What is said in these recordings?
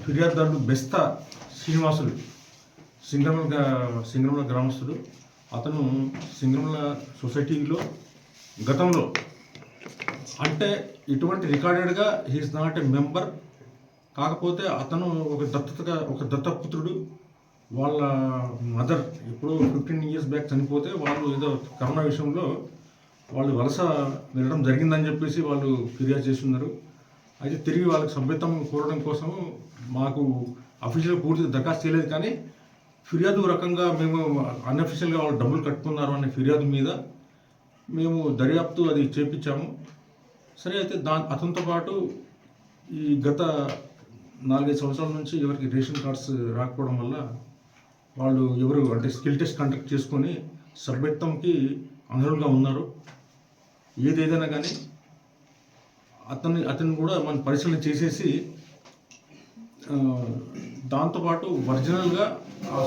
ఫిర్యాదుదారుడు బెస్తా శ్రీనివాసులు సింగరమల గ్రామస్తుడు. అతను సింగరమల సొసైటీలో గతంలో అంటే ఇటువంటి రికార్డెడ్గా హీఈస్ నాట్ ఎ మెంబర్, కాకపోతే అతను ఒక దత్తపుత్రుడు. వాళ్ళ మదర్ ఇప్పుడు 15 years బ్యాక్ చనిపోతే వాళ్ళు ఏదో కరోనా విషయంలో వాళ్ళు వలస వెళ్ళడం జరిగిందని చెప్పేసి వాళ్ళు ఫిర్యాదు చేస్తున్నారు. అయితే తిరిగి వాళ్ళకి సభ్యత్వం కోరడం కోసం మాకు అఫీషియల్గా పూర్తిగా దరఖాస్తు చేయలేదు, కానీ ఫిర్యాదు రకంగా మేము అన్అఫీషియల్గా వాళ్ళు డబ్బులు కట్టుకున్నారు అనే ఫిర్యాదు మీద మేము దర్యాప్తు అది చేపించాము. సరే, అయితే అతనితో పాటు ఈ గత 4-5 సంవత్సరాల నుంచి ఎవరికి రేషన్ కార్డ్స్ రాకపోవడం వల్ల వాళ్ళు అంటే స్కిల్ టెస్ట్ కండక్ట్ చేసుకొని సభ్యత్వంకి అనర్హులుగా ఉన్నారు. ఏదైనా కానీ అతన్ని కూడా మనం పరిశీలన చేసేసి దాంతోపాటు ఒరిజినల్గా ఆ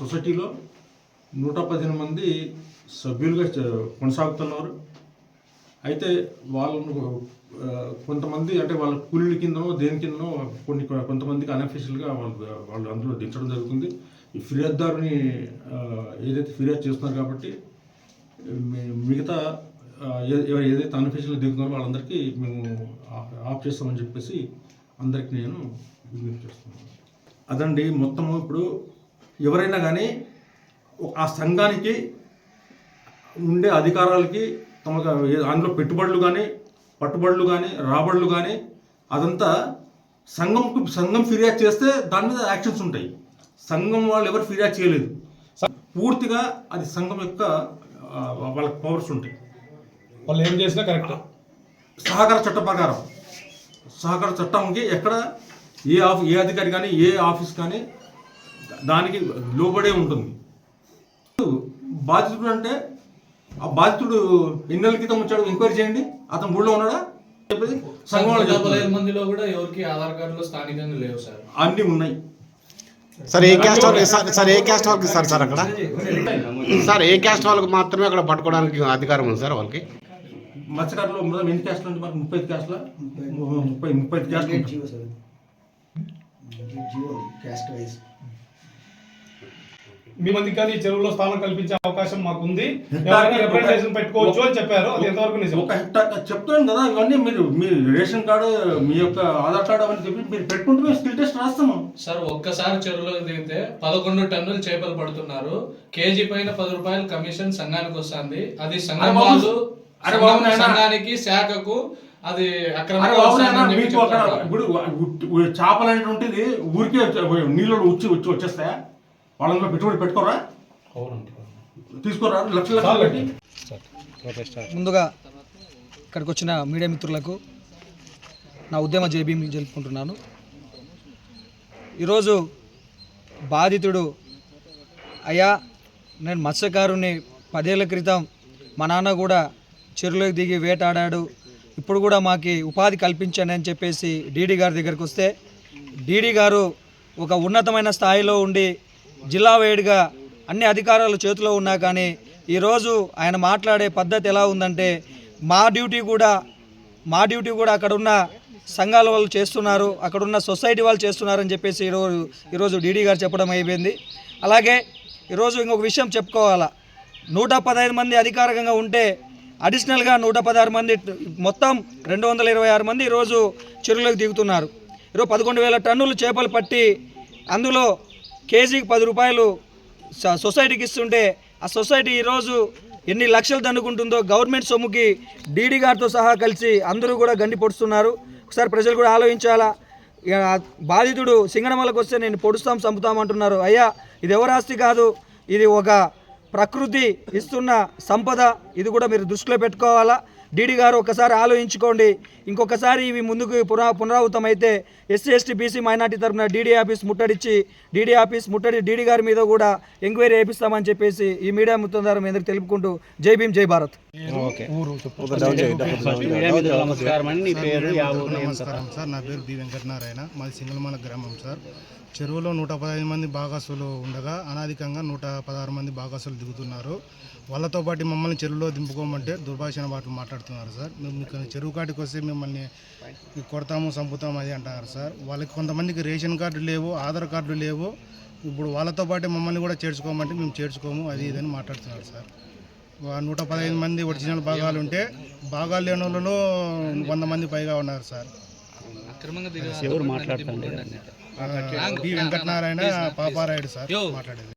సొసైటీలో 115 మంది సభ్యులుగా కొనసాగుతున్నారు. అయితే వాళ్ళను కొంతమంది అంటే వాళ్ళ కూలీల కిందనో దేని కిందనో కొంతమందికి అన్అఫీషియల్గా వాళ్ళు అందులో దించడం జరుగుతుంది. ఈ ఫిర్యాదుదారుని ఏదైతే ఫిర్యాదు చేస్తున్నారు కాబట్టి మిగతా ఏదైతే అన్అఫీషియల్గా దిగుతున్నారో వాళ్ళందరికీ మేము ఆఫ్ చేస్తామని చెప్పేసి అందరికీ నేను విజ్ఞప్తి చేస్తున్నాను. అదండి మొత్తము. ఇప్పుడు ఎవరైనా కానీ ఆ సంఘానికి ఉండే అధికారాలకి తమకు అందులో పెట్టుబడులు కానీ పట్టుబడులు కానీ రాబడులు కానీ అదంతా సంఘం ఫిర్యాదు చేస్తే దాని మీద యాక్షన్స్ ఉంటాయి. సంఘం వాళ్ళు ఎవరు ఫిర్యాదు చేయలేదు, పూర్తిగా అది సంఘం యొక్క వాళ్ళకి పవర్స్ ఉంటాయి. వాళ్ళు ఏం చేసినా కరెక్ట్. సహకార చట్ట ప్రకారం సహకార చట్టంకి ఎక్కడ ఏ అధికారి కానీ ఏ ఆఫీస్ కానీ దానికి లోబడే ఉంటుంది. బాధితుడు అంటే ఆ బాధితుడు ఎన్ని నెలల క్రితం వచ్చాడు ఎంక్వైరీ చేయండి, అతను ఊళ్ళో ఉన్నాడా చెప్పేది. సంఘం 15 మందిలో కూడా ఎవరికి ఆధార్ కార్డులో స్థానికంగా లేవు సార్, అన్నీ ఉన్నాయి. సార్ ఏ క్యాస్ట్ వాళ్ళకి సార్ అక్కడ సార్ ఏ క్యాస్ట్ వాళ్ళకి మాత్రమే అక్కడ పట్టుకోవడానికి అధికారం ఉంది సార్ వాళ్ళకి? మత్స్యకారులో ఎన్ని క్యాస్ట్లు అంటే మనకు 35 క్యాస్ట్ల 30 క్యాస్ట్లు. మీ మందికి కానీ చెరువులో స్థానం కల్పించే అవకాశం మాకుంది, రిప్రజెంటేషన్ పెట్టుకోవచ్చు అని చెప్పారు. అది ఎంతవరకు నిజం? ఒక చెప్తాను కదా, ఇవన్నీ మీ రేషన్ కార్డు, మీ యొక్క ఆధార్ కార్డు అవన్నీ చెప్పి మీరు పెట్టుకుంటే మేము స్కిల్ టెస్ట్ రాస్తాము సార్. ఒక్కసారి చెరువులో దిగితే 11 టన్నులు చేపలు పడుతున్నారు. కేజీ పైన 10 రూపాయలు కమిషన్ సంఘానికి వస్తుంది. అది సంఘం వాళ్ళు సంఘానికి శాఖకు అది మీకు అక్కడ ఇప్పుడు చేపలు అనేటువంటిది ఊరికే నీళ్ళు వచ్చేస్తాయా? వాళ్ళందరూ పెట్టుబడి పెట్టుకోరా, తీసుకోరా లక్షలు పెట్టి. ముందుగా ఇక్కడికి వచ్చిన మీడియా మిత్రులకు నా ఉద్యమ జైభీం జరుపుకుంటున్నాను. ఈరోజు బాధితుడు అయ్యా నేను మత్స్యకారుని 10 ఏళ్ల క్రితం మా నాన్న కూడా చెరువులోకి దిగి వేటాడాడు, ఇప్పుడు కూడా మాకు ఉపాధి కల్పించండి అని చెప్పేసి డీడీ గారి దగ్గరికి వస్తే డీడీ గారు ఒక ఉన్నతమైన స్థాయిలో ఉండి జిల్లా వైడ్గా అన్ని అధికారాలు చేతిలో ఉన్నా కానీ ఈరోజు ఆయన మాట్లాడే పద్ధతి ఎలా ఉందంటే మా డ్యూటీ కూడా అక్కడున్న సంఘాల వాళ్ళు చేస్తున్నారు, అక్కడున్న సొసైటీ వాళ్ళు చేస్తున్నారని చెప్పేసి ఈరోజు డీడీ గారు చెప్పడం అయిపోయింది. అలాగే ఈరోజు ఇంకొక విషయం చెప్పుకోవాలా, 115 మంది అధికారికంగా ఉంటే అడిషనల్గా 116 మంది మొత్తం 226 మంది ఈరోజు చెరువులోకి దిగుతున్నారు. ఈరోజు 11,000 టన్నులు చేపలు పట్టి అందులో కేజీకి 10 రూపాయలు సొసైటీకి ఇస్తుంటే ఆ సొసైటీ ఈరోజు ఎన్ని లక్షలు దండుకుంటుందో గవర్నమెంట్ సొమ్ముకి డీడీ గారితో సహా కలిసి అందరూ కూడా గండి పొడుస్తున్నారు. ఒకసారి ప్రజలు కూడా ఆలోచించాలా. బాధితుడు సింగనమలకు వస్తే నేను పొడుస్తాం చంపుతాం అంటున్నారు. అయ్యా ఇది ఎవరి ఆస్తి కాదు, ఇది ఒక ప్రకృతి ఇస్తున్న సంపద, ఇది కూడా మీరు దృష్టిలో పెట్టుకోవాలా. డీడీ గారు ఒకసారి ఆలోచించుకోండి. ఇంకొకసారి ఇవి ముందుకు పునరావృతం అయితే ఎస్సీ ఎస్టీ బీసీ మైనార్టీ తరఫున డీడీ ఆఫీస్ ముట్టడి డీడీ గారి మీద కూడా ఎంక్వైరీ చేపిస్తామని చెప్పేసి ఈ మీడియా మొత్తం ద్వారా మీ అందరికి తెలుపుకుంటూ జై భీమ్ జై భారత్. నమస్కారం సార్, నా పేరు బి వెంకటనారాయణ, మాది సింగల్మల గ్రామం సార్. చెరువులో 115 మంది భాగస్తులు ఉండగా అనాధికంగా 116 మంది భాగస్తులు దిగుతున్నారు. వాళ్ళతో పాటు మమ్మల్ని చెరువులో చెరువులో దింపుకోమంటే దుర్భాషణ మాటలు మాట్లాడుతున్నారు సార్. మేము మీకు చెరువు కాటికి వస్తే మిమ్మల్ని కొడతాము చంపుతాము అది అంటున్నారు సార్. వాళ్ళకి కొంతమందికి రేషన్ కార్డు లేవు, ఆధార్ కార్డు లేవు. ఇప్పుడు వాళ్ళతో పాటే మమ్మల్ని కూడా చేర్చుకోమంటే మేము చేర్చుకోము అది ఇదని మాట్లాడుతున్నారు సార్. 115 మంది ఒరిజినల్ భాగాలు ఉంటే భాగాలు లేని వాళ్ళలో 100 మంది పైగా ఉన్నారు sir. B Venkatanarayana Paparayudu sir మాట్లాడేది.